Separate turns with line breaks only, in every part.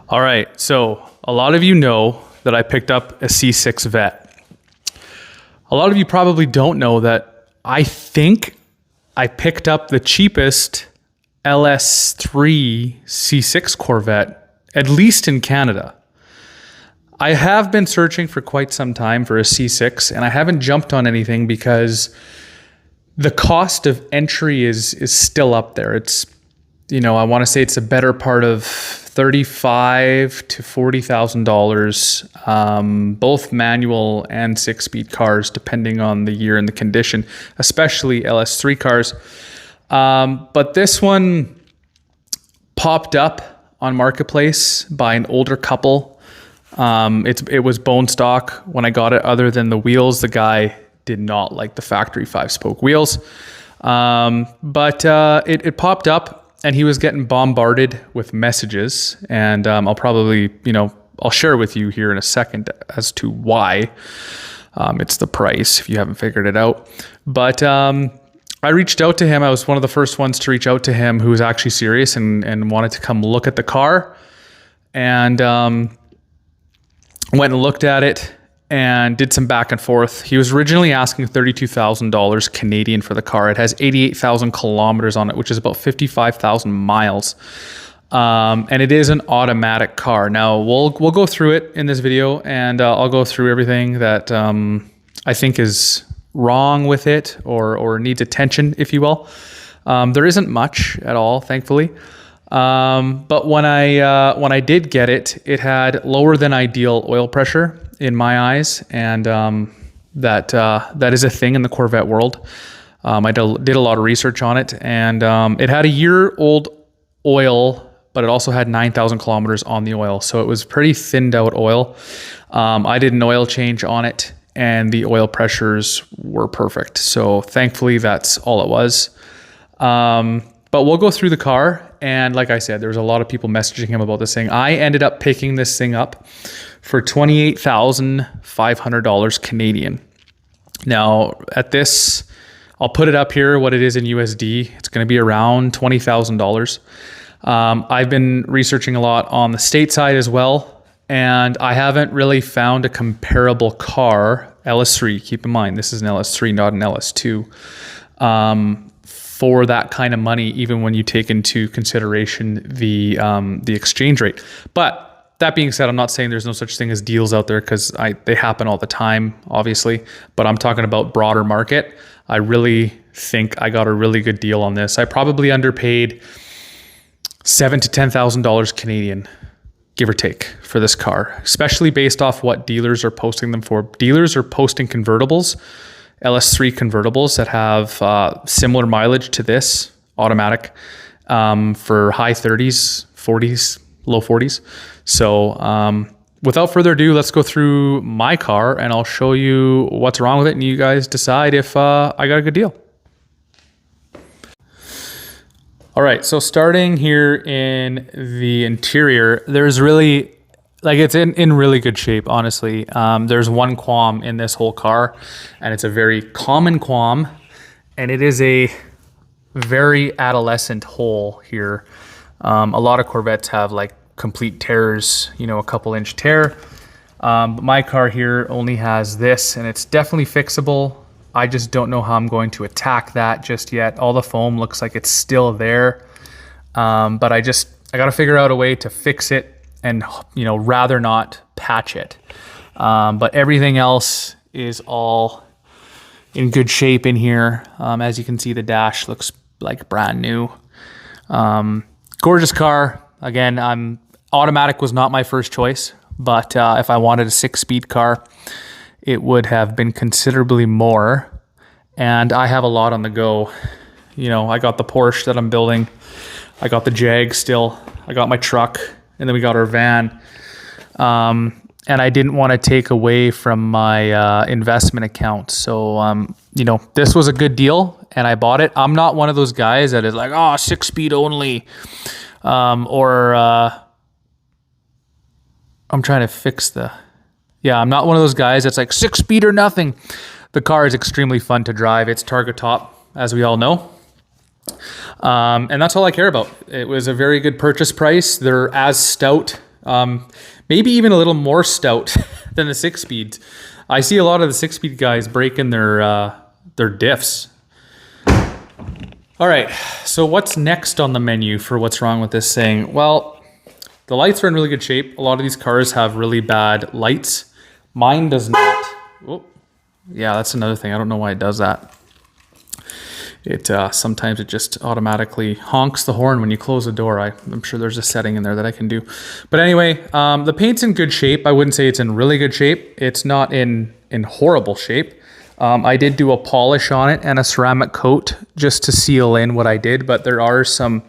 All right, so a lot of you know that I picked up a C6 Vet. A lot of you probably don't know that I think I picked up the cheapest LS3 C6 Corvette, at least in Canada. I have been searching for quite some time for a C6, and I haven't jumped on anything because the cost of entry is still up there. It's, I want to say it's a better part of $35,000 to $40,000, both manual and 6-speed cars, depending on the year and the condition, especially LS3 cars. But this one popped up on Marketplace by an older couple. It was bone stock when I got it. Other than the wheels, the guy did not like the factory 5-spoke wheels. But it popped up. And he was getting bombarded with messages, and I'll probably, I'll share with you here in a second as to why. It's the price, if you haven't figured it out. But I reached out to him. I was one of the first ones to reach out to him who was actually serious and wanted to come look at the car. And went and looked at it and did some back and forth. He was originally asking $32,000 Canadian for the car. It has 88,000 kilometers on it, which is about 55,000 miles. And it is an automatic car. Now we'll go through it in this video, and I'll go through everything that I think is wrong with it or needs attention, if you will. There isn't much at all, thankfully. But when I did get it, it had lower than ideal oil pressure in my eyes, and that is a thing in the Corvette world. I did a lot of research on it, and it had a year-old oil, but it also had 9,000 kilometers on the oil, so it was pretty thinned out oil. I did an oil change on it, and the oil pressures were perfect. So thankfully, that's all it was. But we'll go through the car. And like I said, there was a lot of people messaging him about this thing. I ended up picking this thing up for $28,500 Canadian. Now at this, I'll put it up here, what it is in USD. It's going to be around $20,000. I've been researching a lot on the state side as well, and I haven't really found a comparable car, LS3, keep in mind, this is an LS3, not an LS2, for that kind of money, even when you take into consideration the exchange rate. But that being said, I'm not saying there's no such thing as deals out there, because they happen all the time, obviously. But I'm talking about broader market. I really think I got a really good deal on this. I probably underpaid $7,000 to $10,000 Canadian, give or take, for this car, especially based off what dealers are posting them for. Dealers are posting convertibles, LS3 convertibles that have similar mileage to this automatic, for high 30s, 40s, low 40s. So without further ado, let's go through my car and I'll show you what's wrong with it, and you guys decide if I got a good deal. All right, so starting here in the interior, there's really, it's in really good shape, honestly. There's one qualm in this whole car, and it's a very common qualm, and it is a very adolescent hole here. A lot of Corvettes have complete tears, a couple inch tear. But my car here only has this, and it's definitely fixable. I just don't know how I'm going to attack that just yet. All the foam looks like it's still there. But I got to figure out a way to fix it, and rather not patch it. But everything else is all in good shape in here. As you can see, the dash looks like brand new. Gorgeous car. Again, automatic was not my first choice, but if I wanted a 6-speed car, it would have been considerably more. And I have a lot on the go. I got the Porsche that I'm building. I got the Jag still. I got my truck. And then we got our van. And I didn't want to take away from my investment account. So, this was a good deal, and I bought it. I'm not one of those guys that is like, 6-speed only. I'm trying to fix I'm not one of those guys that's like 6-speed or nothing. The car is extremely fun to drive. It's target top, as we all know. And that's all I care about. It was a very good purchase price. They're as stout Maybe even a little more stout than the 6-speeds. I see a lot of the 6-speed guys breaking their diffs. All right, so what's next on the menu for what's wrong with this thing? Well, the lights are in really good shape. A lot of these cars have really bad lights. Mine does not. Oh, yeah, that's another thing. I don't know why it does that. Sometimes it just automatically honks the horn when you close the door. I'm sure there's a setting in there that I can do. But anyway, the paint's in good shape. I wouldn't say it's in really good shape. It's not in horrible shape. I did do a polish on it and a ceramic coat just to seal in what I did, but there are some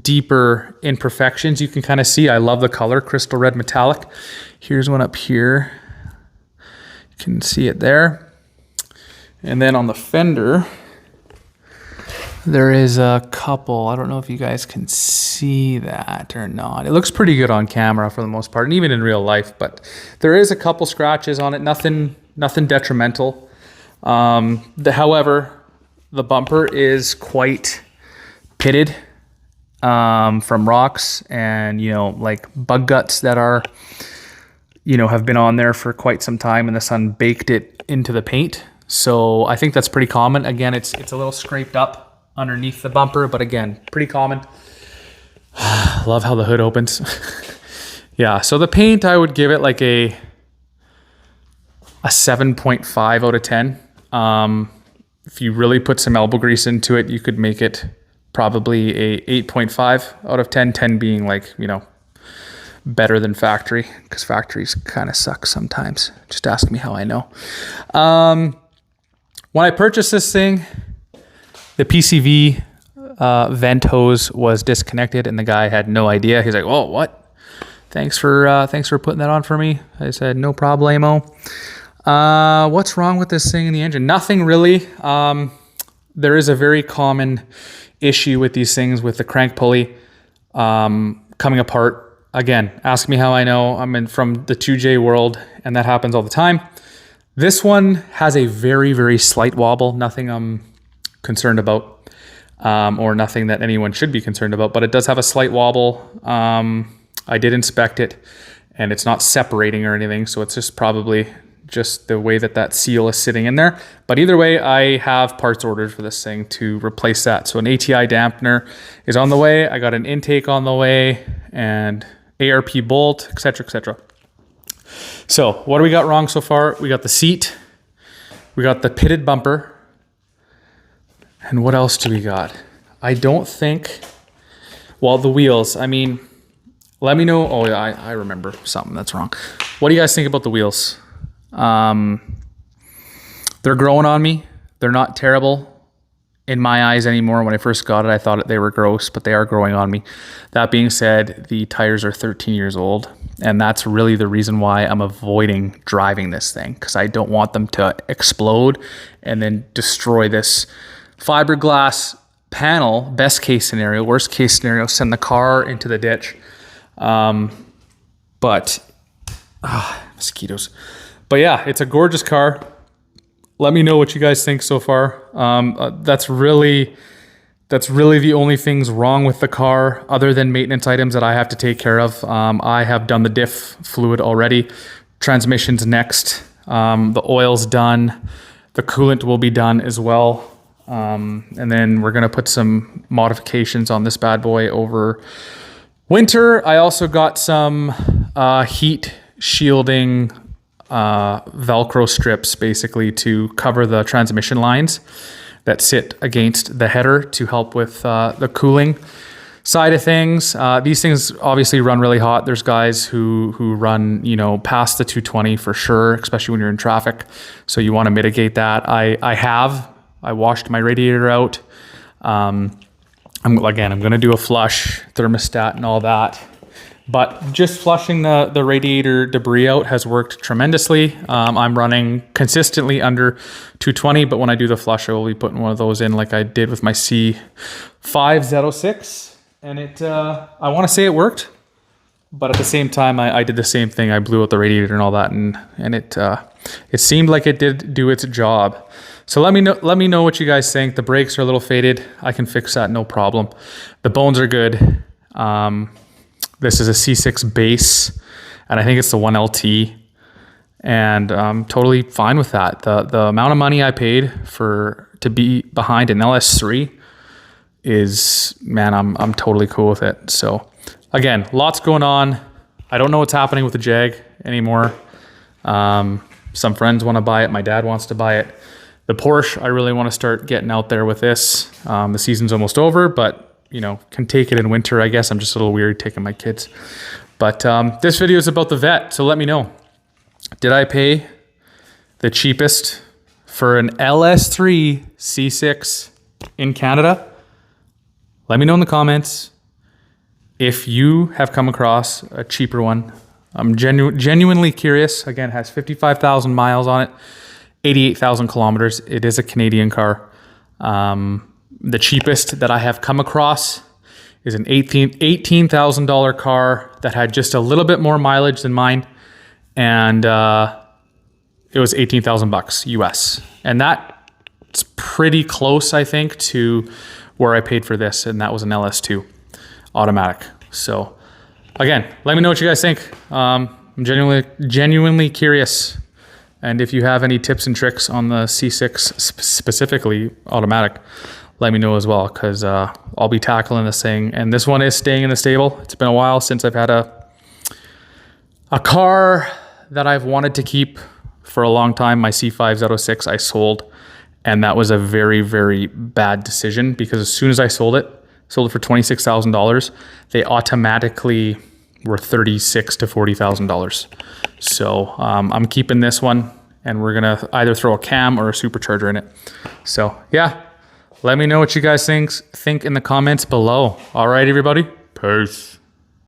deeper imperfections you can kind of see. I love the color, crystal red metallic. Here's one up here. You can see it there. And then on the fender, there is a couple. I don't know if you guys can see that or not. It looks pretty good on camera for the most part, and even in real life, but there is a couple scratches on it, nothing detrimental. However, the bumper is quite pitted from rocks and, like bug guts that are, have been on there for quite some time, and the sun baked it into the paint. So I think that's pretty common. Again, it's a little scraped up underneath the bumper, but again, pretty common. Love how the hood opens. Yeah, so the paint, I would give it like a 7.5 out of 10. If you really put some elbow grease into it, you could make it probably a 8.5 out of 10, 10 being like, better than factory, because factories kind of suck sometimes. Just ask me how I know. When I purchased this thing, the PCV vent hose was disconnected, and the guy had no idea. He's like, "Oh, what? Thanks for putting that on for me." I said, "No problemo." What's wrong with this thing in the engine? Nothing really. There is a very common issue with these things with the crank pulley coming apart. Again, ask me how I know. I'm from the 2J world, and that happens all the time. This one has a very, very slight wobble. Nothing I'm concerned about, or nothing that anyone should be concerned about, but it does have a slight wobble. I did inspect it, and it's not separating or anything, so it's just probably just the way that seal is sitting in there. But either way, I have parts ordered for this thing to replace that. So an ATI dampener is on the way. I got an intake on the way, and ARP bolt, etc., etc. So what do we got wrong so far? We got the seat, we got the pitted bumper, and what else do we got? I don't think, well, the wheels. I mean, let me know. Oh yeah, I remember something that's wrong. What do you guys think about the wheels? They're growing on me. They're not terrible in my eyes anymore. When I first got it, I thought they were gross, but they are growing on me. That being said, the tires are 13 years old, and that's really the reason why I'm avoiding driving this thing, because I don't want them to explode and then destroy this fiberglass panel. Best case scenario. Worst case scenario, send the car into the ditch. Mosquitoes. But yeah, it's a gorgeous car. Let me know what you guys think so far. That's really the only things wrong with the car, other than maintenance items that I have to take care of. I have done the diff fluid already. Transmission's next. The oil's done. The coolant will be done as well. And then we're gonna put some modifications on this bad boy over winter. I also got some heat shielding Velcro strips, basically to cover the transmission lines that sit against the header to help with the cooling side of things. These things obviously run really hot. There's guys who run, past the 220 for sure, especially when you're in traffic. So you want to mitigate that. I washed my radiator out. I'm going to do a flush, thermostat and all that. But just flushing the radiator debris out has worked tremendously. I'm running consistently under 220, but when I do the flush, I will be putting one of those in like I did with my C5 Z06. And I want to say it worked, but at the same time, I did the same thing. I blew out the radiator and all that, and it seemed like it did do its job. So let me know what you guys think. The brakes are a little faded. I can fix that, no problem. The bones are good. This is a C6 base, and I think it's the 1LT, and I'm totally fine with that. The amount of money I paid to be behind an LS3 is, man, I'm totally cool with it. So again, lots going on. I don't know what's happening with the Jag anymore. Some friends want to buy it. My dad wants to buy it. The Porsche, I really want to start getting out there with this. The season's almost over, but you know, can take it in winter. I guess I'm just a little weird taking my kids. But this video is about the Vette, so let me know. Did I pay the cheapest for an LS3 C6 in Canada? Let me know in the comments if you have come across a cheaper one. I'm genuinely curious. Again, it has 55,000 miles on it, 88,000 kilometers. It is a Canadian car. The cheapest that I have come across is an $18,000 car that had just a little bit more mileage than mine, and it was 18,000 bucks US, and that's pretty close, I think, to where I paid for this, and that was an LS2 automatic. So again, let me know what you guys think. I'm genuinely curious. And if you have any tips and tricks on the C6 specifically automatic, let me know as well, because I'll be tackling this thing. And this one is staying in the stable. It's been a while since I've had a car that I've wanted to keep for a long time. My C5s out of 6 I sold, and that was a very, very bad decision, because as soon as I sold it for $26,000, they automatically were $36,000 to $40,000. So I'm keeping this one, and we're gonna either throw a cam or a supercharger in it. So yeah, let me know what you guys think in the comments below. All right, everybody, peace.